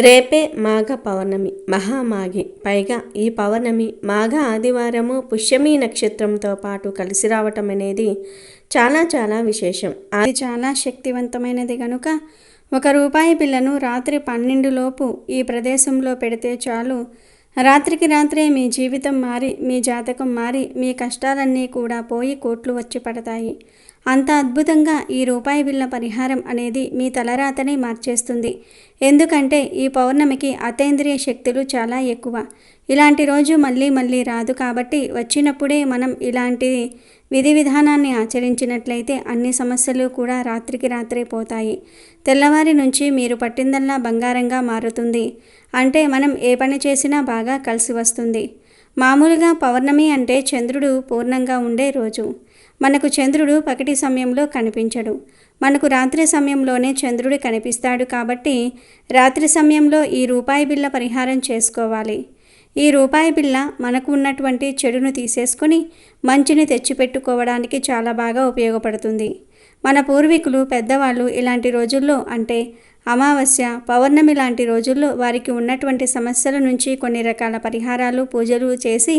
రేపే మాఘ పౌర్ణమి, మహామాఘి. పైగా ఈ పౌర్ణమి మాఘ ఆదివారము పుష్యమి నక్షత్రంతో పాటు కలిసి రావటం అనేది చాలా చాలా విశేషం. అది చాలా శక్తివంతమైనది కనుక ₹1 బిళ్ళను రాత్రి 12 లోపు ఈ ప్రదేశంలో పెడితే చాలు, రాత్రికి రాత్రే మీ జీవితం మారి, మీ జాతకం మారి, మీ కష్టాలన్నీ కూడా పోయి కోట్లు వచ్చి పడతాయి. అంత అద్భుతంగా ఈ రూపాయి బిళ్ళ పరిహారం అనేది మీ తలరాతనే మార్చేస్తుంది. ఎందుకంటే ఈ పౌర్ణమికి అతీంద్రియ శక్తులు చాలా ఎక్కువ. ఇలాంటి రోజు మళ్ళీ మళ్ళీ రాదు కాబట్టి వచ్చినప్పుడే మనం ఇలాంటి విధి విధానాన్ని ఆచరించినట్లయితే అన్ని సమస్యలు కూడా రాత్రికి రాత్రే పోతాయి. తెల్లవారి నుంచి మీరు పట్టిందల్లా బంగారంగా మారుతుంది. అంటే మనం ఏ పని చేసినా బాగా కలిసి వస్తుంది. మామూలుగా పౌర్ణమి అంటే చంద్రుడు పూర్ణంగా ఉండే రోజు. మనకు చంద్రుడు పగటి సమయంలో కనిపించడు. మనకు రాత్రి సమయంలోనే చంద్రుడు కనిపిస్తాడు కాబట్టి రాత్రి సమయంలో ఈ రూపాయి బిళ్ళ పరిహారం చేసుకోవాలి. ఈ రూపాయి బిళ్ళ మనకు ఉన్నటువంటి చెడును తీసేసుకొని మంచిని తెచ్చిపెట్టుకోవడానికి చాలా బాగా ఉపయోగపడుతుంది. మన పూర్వీకులు పెద్దవాళ్ళు ఇలాంటి రోజుల్లో అంటే అమావాస్య, పౌర్ణమి లాంటి రోజుల్లో వారికి ఉన్నటువంటి సమస్యల నుంచి కొన్ని రకాల పరిహారాలు, పూజలు చేసి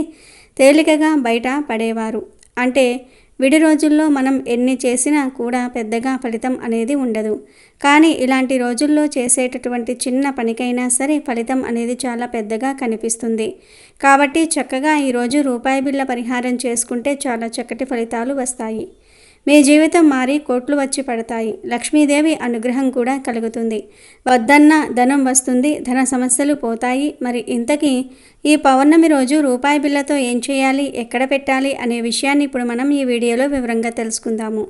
తేలికగా బయట పడేవారు. అంటే విడి రోజుల్లో మనం ఎన్ని చేసినా కూడా పెద్దగా ఫలితం అనేది ఉండదు. కానీ ఇలాంటి రోజుల్లో చేసేటటువంటి చిన్న పనికైనా సరే ఫలితం అనేది చాలా పెద్దగా కనిపిస్తుంది. కాబట్టి చక్కగా ఈరోజు రూపాయి బిళ్ళ పరిహారం చేసుకుంటే చాలా చక్కటి ఫలితాలు వస్తాయి. మీ జీవితం మారి కోట్లు వచ్చి పడతాయి. లక్ష్మీదేవి అనుగ్రహం కూడా కలుగుతుంది. వద్దన్న ధనం వస్తుంది, ధన సమస్యలు పోతాయి. మరి ఇంతకీ ఈ పౌర్ణమి రోజు రూపాయి బిళ్ళతో ఏం చేయాలి, ఎక్కడ పెట్టాలి అనే విషయాన్ని ఇప్పుడు మనం ఈ వీడియోలో వివరంగా తెలుసుకుందాము.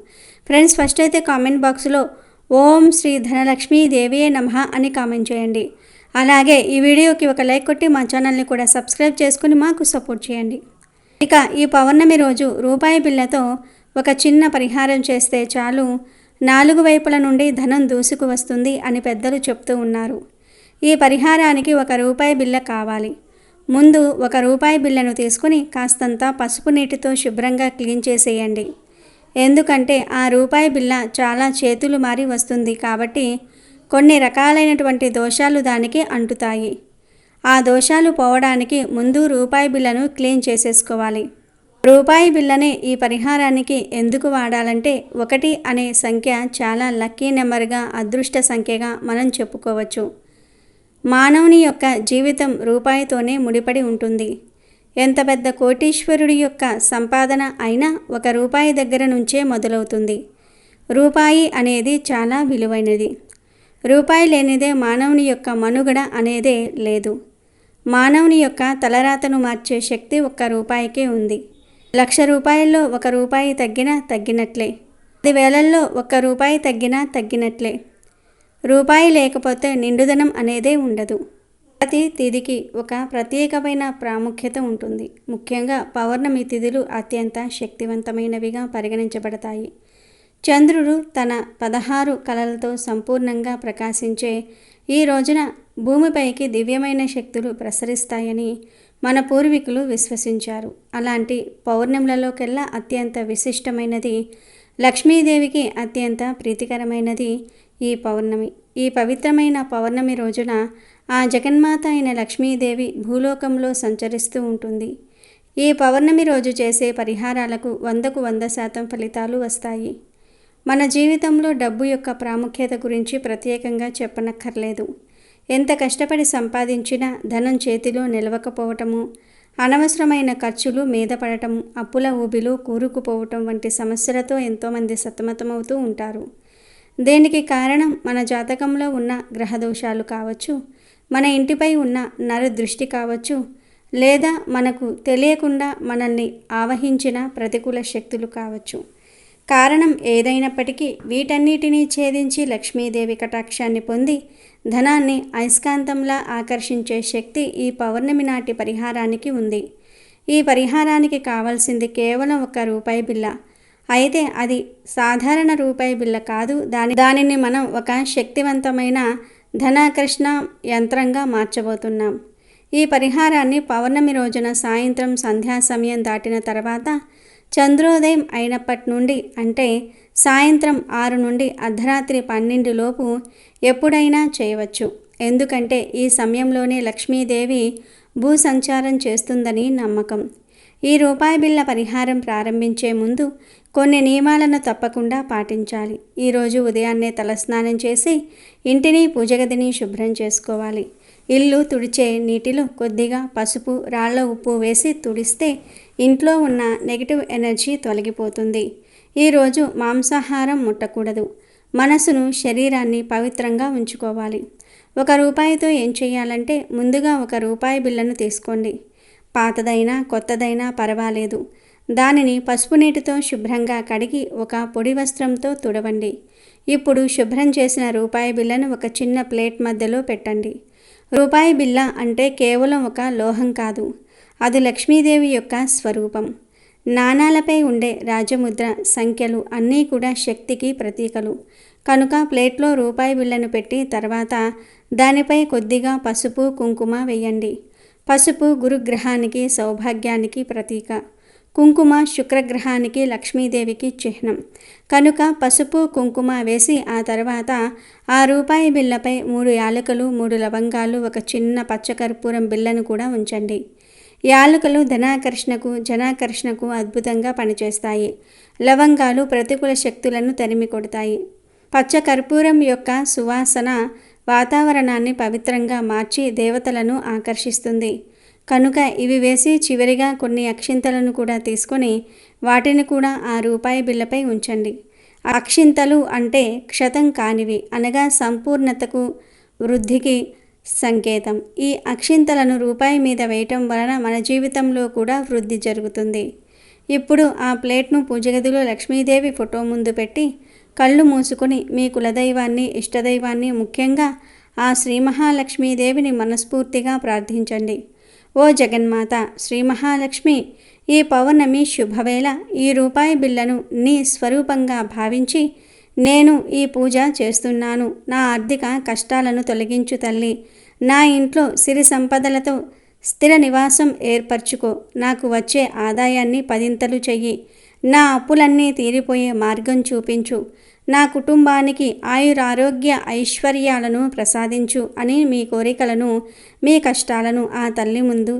ఫ్రెండ్స్, ఫస్ట్ అయితే కామెంట్ బాక్స్లో ఓం శ్రీ ధనలక్ష్మీదేవియే నమః అని కామెంట్ చేయండి. అలాగే ఈ వీడియోకి ఒక లైక్ కొట్టి మా ఛానల్ని కూడా సబ్స్క్రైబ్ చేసుకుని మాకు సపోర్ట్ చేయండి. ఇక ఈ పౌర్ణమి రోజు రూపాయి బిళ్ళతో ఒక చిన్న పరిహారం చేస్తే చాలు, 4 వైపుల నుండి ధనం దూసుకు వస్తుంది అని పెద్దలు చెప్తూ ఉన్నారు. ఈ పరిహారానికి ₹1 బిళ్ళ కావాలి. ముందు ₹1 బిళ్ళను తీసుకుని కాస్తంత పసుపు నీటితో శుభ్రంగా క్లీన్ చేసేయండి. ఎందుకంటే ఆ రూపాయి బిళ్ళ చాలా చేతులు మారి వస్తుంది కాబట్టి కొన్ని రకాలైనటువంటి దోషాలు దానికి అంటుతాయి. ఆ దోషాలు పోవడానికి ముందు రూపాయి బిళ్ళను క్లీన్ చేసేసుకోవాలి. రూపాయి బిళ్ళనే ఈ పరిహారానికి ఎందుకు వాడాలంటే 1 అనే సంఖ్య చాలా లక్కీ నెంబర్గా, అదృష్ట సంఖ్యగా మనం చెప్పుకోవచ్చు. మానవుని యొక్క జీవితం రూపాయితోనే ముడిపడి ఉంటుంది. ఎంత పెద్ద కోటీశ్వరుడి యొక్క సంపాదన అయినా ₹1 దగ్గర నుంచే మొదలవుతుంది. రూపాయి అనేది చాలా విలువైనది. రూపాయి లేనిదే మానవుని యొక్క మనుగడ అనేదే లేదు. మానవుని యొక్క తలరాతను మార్చే శక్తి ₹1కే ఉంది. ₹1,00,000 ₹1 తగ్గినా తగ్గినట్లే. 10,000లో ₹1 తగ్గినా తగ్గినట్లే. రూపాయి లేకపోతే నిండుదనం అనేదే ఉండదు. ప్రతి తిథికి ఒక ప్రత్యేకమైన ప్రాముఖ్యత ఉంటుంది. ముఖ్యంగా పౌర్ణమి తిథులు అత్యంత శక్తివంతమైనవిగా పరిగణించబడతాయి. చంద్రుడు తన 16 కళలతో సంపూర్ణంగా ప్రకాశించే ఈ రోజున భూమిపైకి దివ్యమైన శక్తులు ప్రసరిస్తాయని మన పూర్వీకులు విశ్వసించారు. అలాంటి పౌర్ణములలోకెల్లా అత్యంత విశిష్టమైనది, లక్ష్మీదేవికి అత్యంత ప్రీతికరమైనది ఈ పౌర్ణమి. ఈ పవిత్రమైన పౌర్ణమి రోజున ఆ జగన్మాత అయిన లక్ష్మీదేవి భూలోకంలో సంచరిస్తూ ఉంటుంది. ఈ పౌర్ణమి రోజు చేసే పరిహారాలకు 100కు 100% ఫలితాలు వస్తాయి. మన జీవితంలో డబ్బు యొక్క ప్రాముఖ్యత గురించి ప్రత్యేకంగా చెప్పనక్కర్లేదు. ఎంత కష్టపడి సంపాదించినా ధనం చేతిలో నిలవకపోవటము, అనవసరమైన ఖర్చులు మీద పడటము, అప్పుల ఊబిలో కూరుకుపోవటం వంటి సమస్యలతో ఎంతోమంది సతమతమవుతూ ఉంటారు. దీనికి కారణం మన జాతకంలో ఉన్న గ్రహదోషాలు కావచ్చు, మన ఇంటిపై ఉన్న నరదృష్టి కావచ్చు, లేదా మనకు తెలియకుండా మనల్ని ఆవహించిన ప్రతికూల శక్తులు కావచ్చు. కారణం ఏదైనప్పటికీ వీటన్నిటినీ ఛేదించి లక్ష్మీదేవి కటాక్షాన్ని పొంది ధనాన్ని అయస్కాంతంలా ఆకర్షించే శక్తి ఈ పౌర్ణమి నాటి పరిహారానికి ఉంది. ఈ పరిహారానికి కావాల్సింది కేవలం ₹1 బిళ్ళ. అయితే అది సాధారణ రూపాయి బిళ్ళ కాదు. దానిని మనం ఒక శక్తివంతమైన ధనాకర్షణ యంత్రంగా మార్చబోతున్నాం. ఈ పరిహారాన్ని పౌర్ణమి రోజున సాయంత్రం సంధ్యా సమయం దాటిన తర్వాత చంద్రోదయం అయినప్పటి నుండి అంటే సాయంత్రం 6 నుండి అర్ధరాత్రి 12 లోపు ఎప్పుడైనా చేయవచ్చు. ఎందుకంటే ఈ సమయంలోనే లక్ష్మీదేవి భూ సంచారం చేస్తుందని నమ్మకం. ఈ రూపాయి బిళ్ళ పరిహారం ప్రారంభించే ముందు కొన్ని నియమాలను తప్పకుండా పాటించాలి. ఈరోజు ఉదయాన్నే తలస్నానం చేసి ఇంటిని పూజగదిని శుభ్రం చేసుకోవాలి. ఇల్లు తుడిచే నీటిలో కొద్దిగా పసుపు, రాళ్ల ఉప్పు వేసి తుడిస్తే ఇంట్లో ఉన్న నెగిటివ్ ఎనర్జీ తొలగిపోతుంది. ఈరోజు మాంసాహారం ముట్టకూడదు. మనసును, శరీరాన్ని పవిత్రంగా ఉంచుకోవాలి. 1 రూపాయితో ఏం చేయాలంటే ముందుగా 1 రూపాయి బిళ్ళను తీసుకోండి. పాతదైనా కొత్తదైనా పర్వాలేదు. దానిని పసుపు నీటితో శుభ్రంగా కడిగి ఒక పొడి వస్త్రంతో తుడవండి. ఇప్పుడు శుభ్రం చేసిన రూపాయి బిళ్ళను ఒక చిన్న ప్లేట్ మధ్యలో పెట్టండి. రూపాయి బిళ్ళ అంటే కేవలం ఒక లోహం కాదు, అది లక్ష్మీదేవి యొక్క స్వరూపం. నాణాలపై ఉండే రాజముద్ర, సంఖ్యలు అన్నీ కూడా శక్తికి ప్రతీకలు. కనుక ప్లేట్లో రూపాయి బిళ్ళను పెట్టి తర్వాత దానిపై కొద్దిగా పసుపు, కుంకుమ వేయండి. పసుపు గురుగ్రహానికి, సౌభాగ్యానికి ప్రతీక. కుంకుమ శుక్రగ్రహానికి, లక్ష్మీదేవికి చిహ్నం. కనుక పసుపు, కుంకుమ వేసి ఆ తర్వాత ఆ రూపాయి బిళ్ళపై 3 యాలకులు, 3 లవంగాలు, ఒక చిన్న పచ్చకర్పూరం బిళ్ళను కూడా ఉంచండి. యాలకులు ధనాకర్షణకు, జనాకర్షణకు అద్భుతంగా పనిచేస్తాయి. లవంగాలు ప్రతికూల శక్తులను తరిమి కొడతాయి. పచ్చకర్పూరం యొక్క సువాసన వాతావరణాన్ని పవిత్రంగా మార్చి దేవతలను ఆకర్షిస్తుంది. కనుక ఇవి వేసి చివరిగా కొన్ని అక్షింతలను కూడా తీసుకొని వాటిని కూడా ఆ రూపాయి బిళ్ళపై ఉంచండి. అక్షింతలు అంటే క్షతం కానివి, అనగా సంపూర్ణతకు, వృద్ధికి సంకేతం. ఈ అక్షింతలను రూపాయి మీద వేయటం వలన మన జీవితంలో కూడా వృద్ధి జరుగుతుంది. ఇప్పుడు ఆ ప్లేట్ను పూజగదిలో లక్ష్మీదేవి ఫోటో ముందు పెట్టి కళ్ళు మూసుకొని మీ కులదైవాన్ని, ఇష్టదైవాన్ని, ముఖ్యంగా ఆ శ్రీ మహాలక్ష్మీదేవిని మనస్ఫూర్తిగా ప్రార్థించండి. ఓ జగన్మాత శ్రీ మహాలక్ష్మి, ఈ పౌర్ణమి శుభవేళ ఈ రూపాయి బిళ్ళను నీ స్వరూపంగా భావించి నేను ఈ పూజ చేస్తున్నాను. నా ఆర్థిక కష్టాలను తొలగించు తల్లి. నా ఇంట్లో సిరి సంపదలతో స్థిర నివాసం ఏర్పరచుకో. నాకు వచ్చే ఆదాయాన్ని 10ంతలు చెయ్యి. నా అప్పులన్నీ తీరిపోయే మార్గం చూపించు. నా కుటుంబానికి ఆయురారోగ్య ఐశ్వర్యాలను ప్రసాదించు అని మీ కోరికలను, మీ కష్టాలను ఆ తల్లి ముందు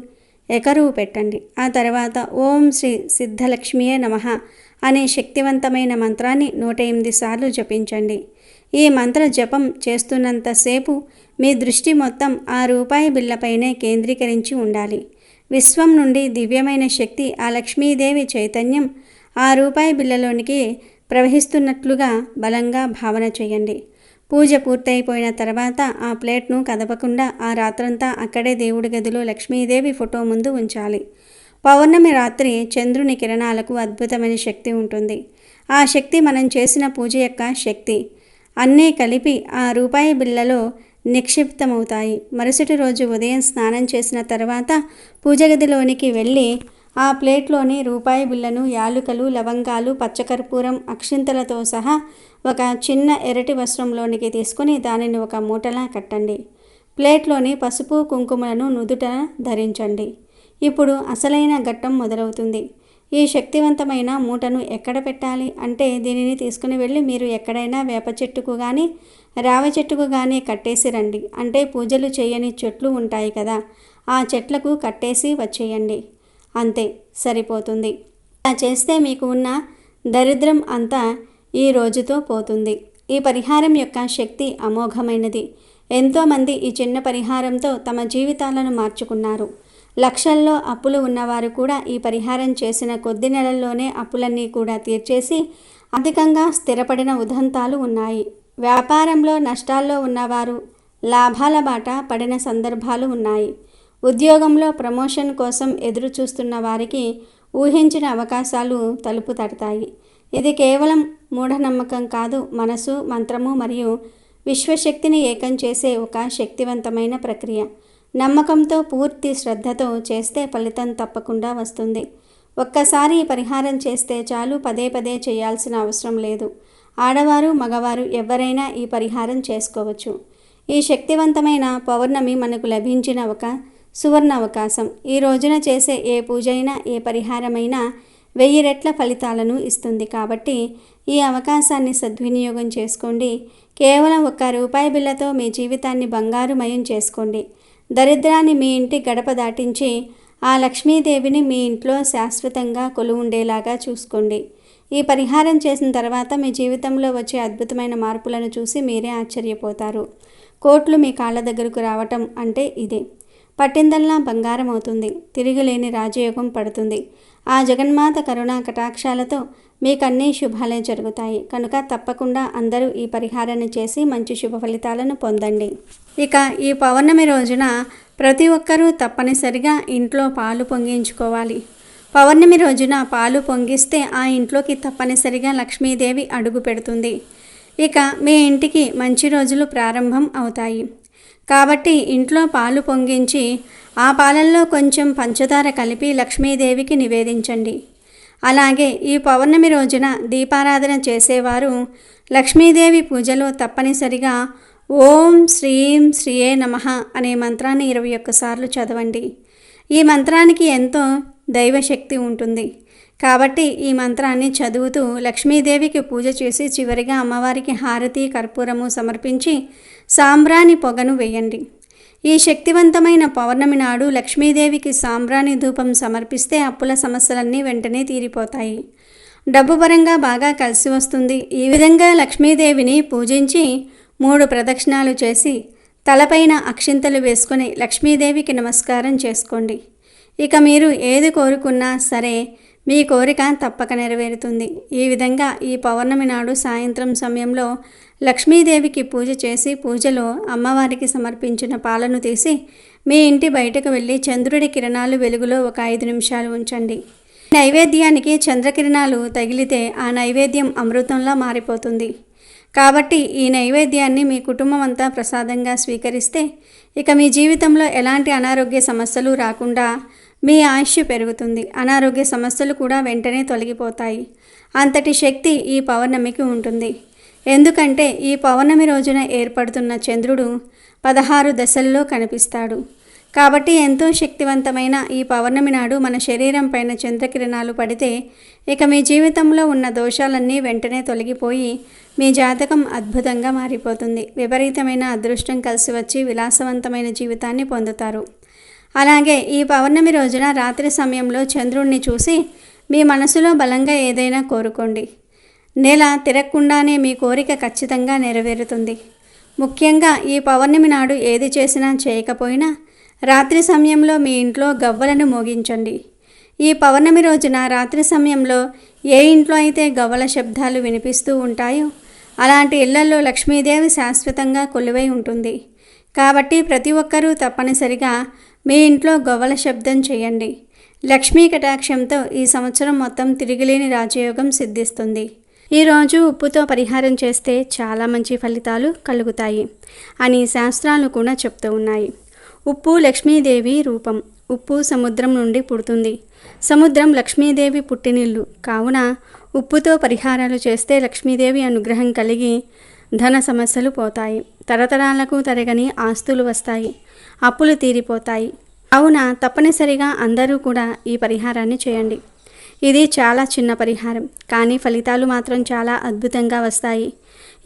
ఎకరువు పెట్టండి. ఆ తర్వాత ఓం శ్రీ సిద్ధలక్ష్మియే నమః అనే శక్తివంతమైన మంత్రాన్ని 108 సార్లు జపించండి. ఈ మంత్ర జపం చేస్తున్నంతసేపు మీ దృష్టి మొత్తం ఆ రూపాయి బిళ్ళపైనే కేంద్రీకరించి ఉండాలి. విశ్వం నుండి దివ్యమైన శక్తి, ఆ లక్ష్మీదేవి చైతన్యం ఆ రూపాయి బిళ్ళలోనికి ప్రవహిస్తున్నట్లుగా బలంగా భావన చేయండి. పూజ పూర్తయిపోయిన తర్వాత ఆ ప్లేట్ను కదపకుండా ఆ రాత్రంతా అక్కడే దేవుడి గదిలో లక్ష్మీదేవి ఫోటో ముందు ఉంచాలి. పౌర్ణమి రాత్రి చంద్రుని కిరణాలకు అద్భుతమైన శక్తి ఉంటుంది. ఆ శక్తి మనం చేసిన పూజ యొక్క శక్తి అన్నీ కలిపి ఆ రూపాయి బిళ్ళలో నిక్షిప్తమవుతాయి. మరుసటి రోజు ఉదయం స్నానం చేసిన తర్వాత పూజగదిలోనికి వెళ్ళి ఆ ప్లేట్లోని రూపాయి బిళ్ళను, యాలుకలు, లవంగాలు, పచ్చకర్పూరం, అక్షింతలతో సహా ఒక చిన్న ఎర్రటి వస్త్రంలోనికి తీసుకుని దానిని ఒక మూటలా కట్టండి. ప్లేట్లోని పసుపు, కుంకుమలను నుదుట ధరించండి. ఇప్పుడు అసలైన ఘట్టం మొదలవుతుంది. ఈ శక్తివంతమైన మూటను ఎక్కడ పెట్టాలి అంటే దీనిని తీసుకుని వెళ్ళి మీరు ఎక్కడైనా వేప చెట్టుకు కానీ, రావి చెట్టుకు కానీ కట్టేసి రండి. అంటే పూజలు చేయని చెట్లు ఉంటాయి కదా, ఆ చెట్లకు కట్టేసి వచ్చేయండి. అంతే, సరిపోతుంది. అలా చేస్తే మీకు ఉన్న దరిద్రం అంతా ఈ రోజుతో పోతుంది. ఈ పరిహారం యొక్క శక్తి అమోఘమైనది. ఎంతోమంది ఈ చిన్న పరిహారంతో తమ జీవితాలను మార్చుకున్నారు. లక్షల్లో అప్పులు ఉన్నవారు కూడా ఈ పరిహారం చేసిన కొద్ది నెలల్లోనే అప్పులన్నీ కూడా తీర్చేసి అధికంగా స్థిరపడిన ఉదంతాలు ఉన్నాయి. వ్యాపారంలో నష్టాల్లో ఉన్నవారు లాభాల బాట పడిన సందర్భాలు ఉన్నాయి. ఉద్యోగంలో ప్రమోషన్ కోసం ఎదురు చూస్తున్న వారికి ఊహించిన అవకాశాలు తలుపు తడతాయి. ఇది కేవలం మూఢనమ్మకం కాదు, మనసు, మంత్రము మరియు విశ్వశక్తిని ఏకం చేసే ఒక శక్తివంతమైన ప్రక్రియ. నమ్మకంతో, పూర్తి శ్రద్ధతో చేస్తే ఫలితం తప్పకుండా వస్తుంది. ఒక్కసారి ఈ పరిహారం చేస్తే చాలు, పదే పదే చేయాల్సిన అవసరం లేదు. ఆడవారు, మగవారు ఎవరైనా ఈ పరిహారం చేసుకోవచ్చు. ఈ శక్తివంతమైన పౌర్ణమి మనకు లభించిన ఒక సువర్ణ అవకాశం. ఈ రోజున చేసే ఏ పూజైనా, ఏ పరిహారమైనా 1000 రెట్ల ఫలితాలను ఇస్తుంది. కాబట్టి ఈ అవకాశాన్ని సద్వినియోగం చేసుకోండి. కేవలం ₹1 బిళ్ళతో మీ జీవితాన్ని బంగారుమయం చేసుకోండి. దరిద్రాన్ని మీ ఇంటి గడప దాటించి ఆ లక్ష్మీదేవిని మీ ఇంట్లో శాశ్వతంగా కొలువుండేలాగా చూసుకోండి. ఈ పరిహారం చేసిన తర్వాత మీ జీవితంలో వచ్చే అద్భుతమైన మార్పులను చూసి మీరే ఆశ్చర్యపోతారు. కోట్లు మీ కాళ్ళ దగ్గరకు రావటం అంటే ఇదే. పట్టిందల్లా బంగారం అవుతుంది. తిరిగిలేని రాజయోగం పడుతుంది. ఆ జగన్మాత కరుణా కటాక్షాలతో మీకన్నీ శుభాలే జరుగుతాయి. కనుక తప్పకుండా అందరూ ఈ పరిహారాన్ని చేసి మంచి శుభ ఫలితాలను పొందండి. ఇక ఈ పౌర్ణమి రోజున ప్రతి ఒక్కరూ తప్పనిసరిగా ఇంట్లో పాలు పొంగించుకోవాలి. పౌర్ణమి రోజున పాలు పొంగిస్తే ఆ ఇంట్లోకి తప్పనిసరిగా లక్ష్మీదేవి అడుగు పెడుతుంది. ఇక మీ ఇంటికి మంచి రోజులు ప్రారంభం అవుతాయి. కాబట్టి ఇంట్లో పాలు పొంగించి ఆ పాలల్లో కొంచెం పంచదార కలిపి లక్ష్మీదేవికి నివేదించండి. అలాగే ఈ పౌర్ణమి రోజున దీపారాధన చేసేవారు లక్ష్మీదేవి పూజలో తప్పనిసరిగా ఓం శ్రీం శ్రీయే నమః అనే మంత్రాన్ని 21 సార్లు చదవండి. ఈ మంత్రానికి ఎంతో దైవశక్తి ఉంటుంది. కాబట్టి ఈ మంత్రాన్ని చదువుతూ లక్ష్మీదేవికి పూజ చేసి చివరిగా అమ్మవారికి హారతి కర్పూరము సమర్పించి సాంబ్రాణి పొగను వేయండి. ఈ శక్తివంతమైన పౌర్ణమి నాడు లక్ష్మీదేవికి సాంబ్రాణి ధూపం సమర్పిస్తే అప్పుల సమస్యలన్నీ వెంటనే తీరిపోతాయి. డబ్బు పరంగా బాగా కలిసి వస్తుంది. ఈ విధంగా లక్ష్మీదేవిని పూజించి 3 ప్రదక్షిణాలు చేసి తలపైన అక్షింతలు వేసుకొని లక్ష్మీదేవికి నమస్కారం చేసుకోండి. ఇక మీరు ఏది కోరుకున్నా సరే మీ కోరిక తప్పక నెరవేరుతుంది. ఈ విధంగా ఈ పౌర్ణమి నాడు సాయంత్రం సమయంలో లక్ష్మీదేవికి పూజ చేసి పూజలో అమ్మవారికి సమర్పించిన పాలను తీసి మీ ఇంటి బయటకు వెళ్ళి చంద్రుడి కిరణాలు వెలుగులో ఒక 5 నిమిషాలు ఉంచండి. నైవేద్యానికి చంద్రకిరణాలు తగిలితే ఆ నైవేద్యం అమృతంలా మారిపోతుంది. కాబట్టి ఈ నైవేద్యాన్ని మీ కుటుంబం అంతా ప్రసాదంగా స్వీకరిస్తే ఇక మీ జీవితంలో ఎలాంటి అనారోగ్య సమస్యలు రాకుండా మీ ఆయుష్ పెరుగుతుంది. అనారోగ్య సమస్యలు కూడా వెంటనే తొలగిపోతాయి. అంతటి శక్తి ఈ పౌర్ణమికి ఉంటుంది. ఎందుకంటే ఈ పౌర్ణమి రోజున ఏర్పడుతున్న చంద్రుడు 16 దశల్లో కనిపిస్తాడు. కాబట్టి ఎంతో శక్తివంతమైన ఈ పౌర్ణమి నాడు మన శరీరం పైన చంద్రకిరణాలు పడితే ఇక మీ జీవితంలో ఉన్న దోషాలన్నీ వెంటనే తొలగిపోయి మీ జాతకం అద్భుతంగా మారిపోతుంది. విపరీతమైన అదృష్టం కలిసి వచ్చి విలాసవంతమైన జీవితాన్ని పొందుతారు. అలాగే ఈ పౌర్ణమి రోజున రాత్రి సమయంలో చంద్రుణ్ణి చూసి మీ మనసులో బలంగా ఏదైనా కోరుకోండి. నెల తిరగకుండానే మీ కోరిక ఖచ్చితంగా నెరవేరుతుంది. ముఖ్యంగా ఈ పౌర్ణమి నాడు ఏది చేసినా చేయకపోయినా రాత్రి సమయంలో మీ ఇంట్లో గవ్వలను మోగించండి. ఈ పౌర్ణమి రోజున రాత్రి సమయంలో ఏ ఇంట్లో అయితే గవ్వల శబ్దాలు వినిపిస్తూ ఉంటాయో అలాంటి ఇళ్లలో లక్ష్మీదేవి శాశ్వతంగా కొలువై ఉంటుంది. కాబట్టి ప్రతి ఒక్కరూ తప్పనిసరిగా మీ ఇంట్లో గవ్వల శబ్దం చేయండి. లక్ష్మీ కటాక్షంతో ఈ సంవత్సరం మొత్తం తిరిగిలేని రాజయోగం సిద్ధిస్తుంది. ఈరోజు ఉప్పుతో పరిహారం చేస్తే చాలా మంచి ఫలితాలు కలుగుతాయి అని శాస్త్రాలు కూడా చెప్తూ ఉన్నాయి. ఉప్పు లక్ష్మీదేవి రూపం. ఉప్పు సముద్రం నుండి పుడుతుంది. సముద్రం లక్ష్మీదేవి పుట్టినిల్లు. కావున ఉప్పుతో పరిహారాలు చేస్తే లక్ష్మీదేవి అనుగ్రహం కలిగి ధన సమస్యలు పోతాయి. తరతరాలకు తరగని ఆస్తులు వస్తాయి. అప్పులు తీరిపోతాయి. అవునా, తప్పనిసరిగా అందరూ కూడా ఈ పరిహారాన్ని చేయండి. ఇది చాలా చిన్న పరిహారం, కానీ ఫలితాలు మాత్రం చాలా అద్భుతంగా వస్తాయి.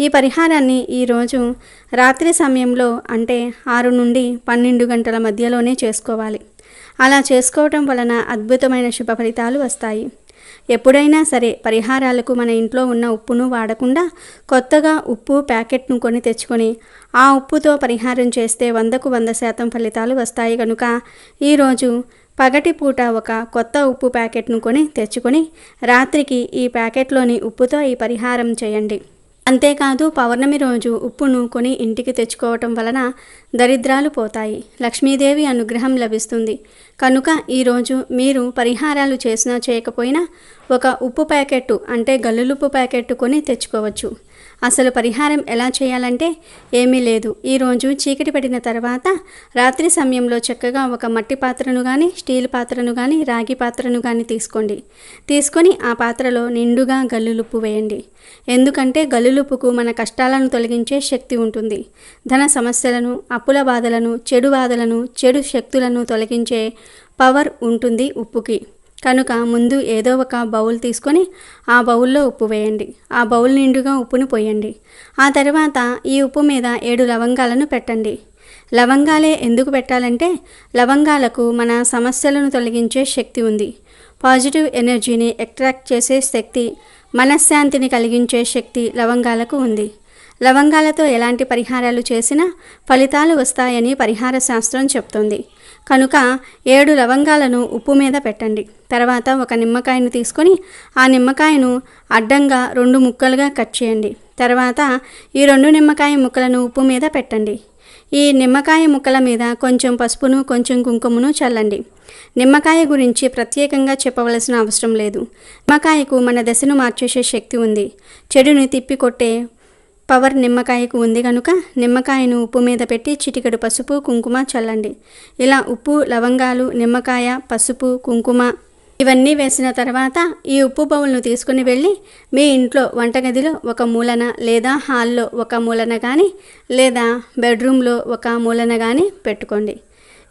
ఈ పరిహారాన్ని ఈరోజు రాత్రి సమయంలో అంటే 6 నుండి 12 గంటల మధ్యలోనే చేసుకోవాలి. అలా చేసుకోవటం వలన అద్భుతమైన శుభ ఫలితాలు వస్తాయి. ఎప్పుడైనా సరే పరిహారాలకు మన ఇంట్లో ఉన్న ఉప్పును వాడకుండా కొత్తగా ఉప్పు ప్యాకెట్ను కొని తెచ్చుకొని ఆ ఉప్పుతో పరిహారం చేస్తే 100కు 100% ఫలితాలు వస్తాయి. కనుక ఈరోజు పగటిపూట ఒక కొత్త ఉప్పు ప్యాకెట్ను కొని తెచ్చుకొని రాత్రికి ఈ ప్యాకెట్లోని ఉప్పుతో ఈ పరిహారం చేయండి. అంతేకాదు పౌర్ణమి రోజు ఉప్పును కొని ఇంటికి తెచ్చుకోవటం వలన దరిద్రాలు పోతాయి, లక్ష్మీదేవి అనుగ్రహం లభిస్తుంది. కనుక ఈరోజు మీరు పరిహారాలు చేసినా చేయకపోయినా ఒక ఉప్పు ప్యాకెట్టు అంటే గల్లులుప్పు ప్యాకెట్టు కొని తెచ్చుకోవచ్చు. అసలు పరిహారం ఎలా చేయాలంటే ఏమీ లేదు. ఈరోజు చీకటి పడిన తర్వాత రాత్రి సమయంలో చక్కగా ఒక మట్టి పాత్రను కానీ స్టీల్ పాత్రను కానీ రాగి పాత్రను కానీ తీసుకొని ఆ పాత్రలో నిండుగా గల్లులుప్పు వేయండి. ఎందుకంటే గల్లులుప్పుకు మన కష్టాలను తొలగించే శక్తి ఉంటుంది. ధన సమస్యలను, అప్పుల బాధలను, చెడు బాధలను, చెడు శక్తులను తొలగించే పవర్ ఉంటుంది ఉప్పుకి. కనుక ముందు ఏదో ఒక బౌల్ తీసుకొని ఆ బౌల్లో ఉప్పు వేయండి. ఆ బౌల్ నిండుగా ఉప్పును పోయండి. ఆ తర్వాత ఈ ఉప్పు మీద 7 లవంగాలను పెట్టండి. లవంగాలే ఎందుకు పెట్టాలంటే లవంగాలకు మన సమస్యలను తొలగించే శక్తి ఉంది. పాజిటివ్ ఎనర్జీని అట్రాక్ట్ చేసే శక్తి, మనశ్శాంతిని కలిగించే శక్తి లవంగాలకు ఉంది. లవంగాలతో ఎలాంటి పరిహారాలు చేసినా ఫలితాలు వస్తాయని పరిహార శాస్త్రం చెప్తుంది. కనుక 7 లవంగాలను ఉప్పు మీద పెట్టండి. తర్వాత ఒక నిమ్మకాయను తీసుకొని ఆ నిమ్మకాయను అడ్డంగా 2 ముక్కలుగా కట్ చేయండి. తర్వాత ఈ 2 నిమ్మకాయ ముక్కలను ఉప్పు మీద పెట్టండి. ఈ నిమ్మకాయ ముక్కల మీద కొంచెం పసుపును, కొంచెం కుంకుమను చల్లండి. నిమ్మకాయ గురించి ప్రత్యేకంగా చెప్పవలసిన అవసరం లేదు. నిమ్మకాయకు మన దశను మార్చేసే శక్తి ఉంది. చెడుని తిప్పికొట్టే పవర్ నిమ్మకాయకు ఉంది కనుక నిమ్మకాయను ఉప్పు మీద పెట్టి చిటికెడు పసుపు, కుంకుమ చల్లండి. ఇలా ఉప్పు, లవంగాలు, నిమ్మకాయ, పసుపు, కుంకుమ ఇవన్నీ వేసిన తర్వాత ఈ ఉప్పు బౌల్ను తీసుకుని వెళ్ళి మీ ఇంట్లో వంటగదిలో ఒక మూలన లేదా హాల్లో ఒక మూలన కానీ లేదా బెడ్రూమ్లో ఒక మూలన కానీ పెట్టుకోండి.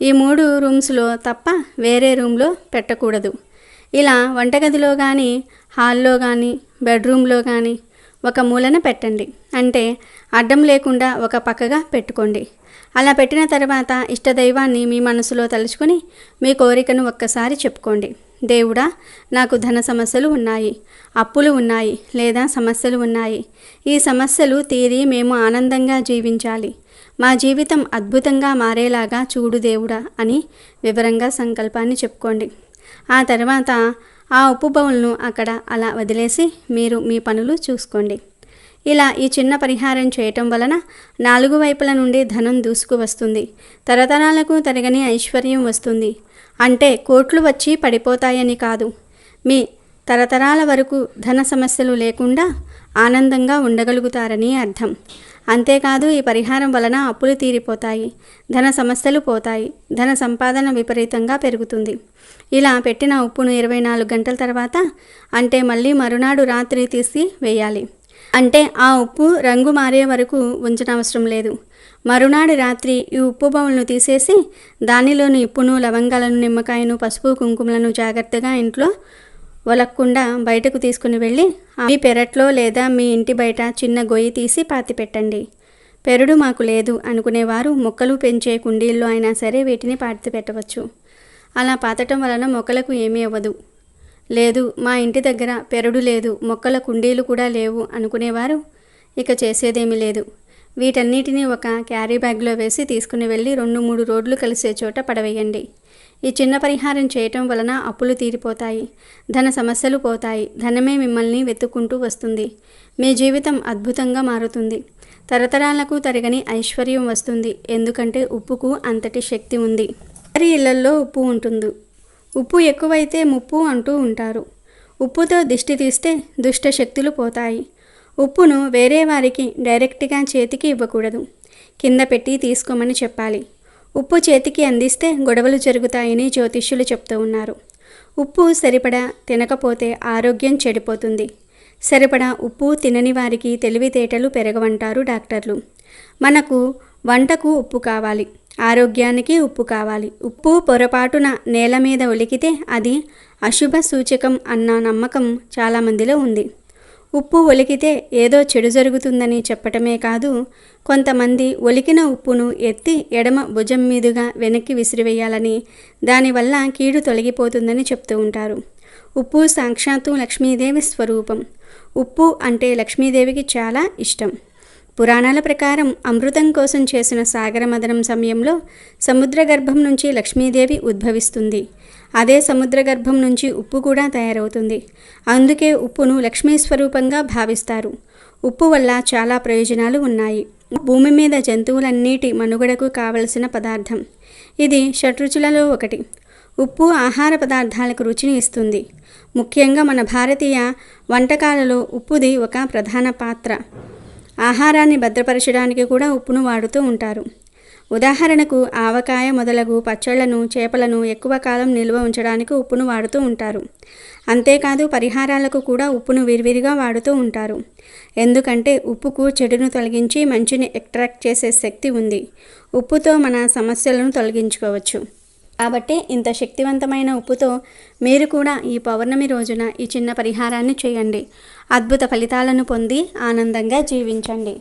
ఈ 3 రూమ్స్లో తప్ప వేరే రూమ్లో పెట్టకూడదు. ఇలా వంటగదిలో కానీ హాల్లో కానీ బెడ్రూమ్లో కానీ ఒక మూలన పెట్టండి. అంటే అడ్డం లేకుండా ఒక పక్కగా పెట్టుకోండి. అలా పెట్టిన తర్వాత ఇష్టదైవాన్ని మీ మనసులో తలుచుకొని మీ కోరికను ఒక్కసారి చెప్పుకోండి. దేవుడా, నాకు ధన సమస్యలు ఉన్నాయి, అప్పులు ఉన్నాయి లేదా సమస్యలు ఉన్నాయి. ఈ సమస్యలు తీరి మేము ఆనందంగా జీవించాలి. మా జీవితం అద్భుతంగా మారేలాగా చూడు దేవుడా అని వివరంగా సంకల్పాన్ని చెప్పుకోండి. ఆ తర్వాత ఆ ఉప్పు బౌల్ను అక్కడ అలా వదిలేసి మీరు మీ పనులు చూసుకోండి. ఇలా ఈ చిన్న పరిహారం చేయటం వలన 4 వైపుల నుండి ధనం దూసుకు వస్తుంది. తరతరాలకు తరగని ఐశ్వర్యం వస్తుంది. అంటే కోట్లు వచ్చి పడిపోతాయని కాదు, మీ తరతరాల వరకు ధన సమస్యలు లేకుండా ఆనందంగా ఉండగలుగుతారని అర్థం. అంతేకాదు ఈ పరిహారం వలన అప్పులు తీరిపోతాయి, ధన సమస్యలు పోతాయి, ధన సంపాదన విపరీతంగా పెరుగుతుంది. ఇలా పెట్టిన ఉప్పును 24 గంటల తర్వాత అంటే మళ్ళీ మరునాడు రాత్రి తీసి వేయాలి. అంటే ఆ ఉప్పు రంగు మారే వరకు ఉంచనవసరం లేదు. మరునాడు రాత్రి ఈ ఉప్పు బౌల్ను తీసేసి దానిలోని ఉప్పును, లవంగాలను, నిమ్మకాయను, పసుపు, కుంకుమలను జాగ్రత్తగా ఇంట్లో ఒలక్కుండా బయటకు తీసుకుని వెళ్ళి మీ పెరట్లో లేదా మీ ఇంటి బయట చిన్న గొయ్యి తీసి పాతి పెట్టండి. పెరడు మాకు లేదు అనుకునేవారు మొక్కలు పెంచే కుండీల్లో అయినా సరే వీటిని పాతి పెట్టవచ్చు. అలా పాతటం వలన మొక్కలకు ఏమీ అవ్వదు. లేదు, మా ఇంటి దగ్గర పెరడు లేదు, మొక్కల కుండీలు కూడా లేవు అనుకునేవారు ఇక చేసేదేమీ లేదు. వీటన్నిటినీ ఒక క్యారీ బ్యాగ్లో వేసి తీసుకుని వెళ్ళి 2-3 రోడ్లు కలిసే చోట పడవేయండి. ఈ చిన్న పరిహారం చేయటం వలన అప్పులు తీరిపోతాయి, ధన సమస్యలు పోతాయి, ధనమే మిమ్మల్ని వెతుక్కుంటూ వస్తుంది. మీ జీవితం అద్భుతంగా మారుతుంది. తరతరాలకు తరగని ఐశ్వర్యం వస్తుంది. ఎందుకంటే ఉప్పుకు అంతటి శక్తి ఉంది. అందరి ఇళ్లల్లో ఉప్పు ఉంటుంది. ఉప్పు ఎక్కువైతే ముప్పు అంటూ ఉంటారు. ఉప్పుతో దిష్టి తీస్తే దుష్ట శక్తులు పోతాయి. ఉప్పును వేరే వారికి డైరెక్ట్గా చేతికి ఇవ్వకూడదు, కింద పెట్టి తీసుకోమని చెప్పాలి. ఉప్పు చేతికి అందిస్తే గొడవలు జరుగుతాయని జ్యోతిష్యులు చెప్తూ ఉన్నారు. ఉప్పు సరిపడా తినకపోతే ఆరోగ్యం చెడిపోతుంది. సరిపడా ఉప్పు తినని వారికి తెలివితేటలు పెరగవంటారు డాక్టర్లు. మనకు వంటకు ఉప్పు కావాలి, ఆరోగ్యానికి ఉప్పు కావాలి. ఉప్పు పొరపాటున నేల మీద ఒలికితే అది అశుభ సూచకం అన్న నమ్మకం చాలామందిలో ఉంది. ఉప్పు ఒలికితే ఏదో చెడు జరుగుతుందని చెప్పటమే కాదు, కొంతమంది ఒలికిన ఉప్పును ఎత్తి ఎడమ భుజం మీదుగా వెనక్కి విసిరివేయాలని, దానివల్ల కీడు తొలగిపోతుందని చెప్తూ ఉంటారు. ఉప్పు సాక్షాత్తు లక్ష్మీదేవి స్వరూపం. ఉప్పు అంటే లక్ష్మీదేవికి చాలా ఇష్టం. పురాణాల ప్రకారం అమృతం కోసం చేసిన సాగర మథనం సమయంలో సముద్ర గర్భం నుంచి లక్ష్మీదేవి ఉద్భవిస్తుంది. అదే సముద్ర గర్భం నుంచి ఉప్పు కూడా తయారవుతుంది. అందుకే ఉప్పును లక్ష్మీ స్వరూపంగా భావిస్తారు. ఉప్పు వల్ల చాలా ప్రయోజనాలు ఉన్నాయి. భూమి మీద జంతువులన్నిటి మనుగడకు కావలసిన పదార్థం. ఇది షడ్రుచులలో ఒకటి. ఉప్పు ఆహార పదార్థాలకు రుచిని ఇస్తుంది. ముఖ్యంగా మన భారతీయ వంటకాలలో ఉప్పుది ఒక ప్రధాన పాత్ర. ఆహారాన్ని భద్రపరచడానికి కూడా ఉప్పును వాడుతూ ఉంటారు. ఉదాహరణకు ఆవకాయ మొదలగు పచ్చళ్లను, చేపలను ఎక్కువ కాలం నిల్వ ఉంచడానికి ఉప్పును వాడుతూ ఉంటారు. అంతేకాదు పరిహారాలకు కూడా ఉప్పును విరివిరిగా వాడుతూ ఉంటారు. ఎందుకంటే ఉప్పుకు చెడును తొలగించి మంచిని అట్రాక్ట్ చేసే శక్తి ఉంది. ఉప్పుతో మన సమస్యలను తొలగించుకోవచ్చు. కాబట్టి ఇంత శక్తివంతమైన ఉప్పుతో మీరు కూడా ఈ పౌర్ణమి రోజున ఈ చిన్న పరిహారాన్ని చేయండి. అద్భుత ఫలితాలను పొంది ఆనందంగా జీవించండి.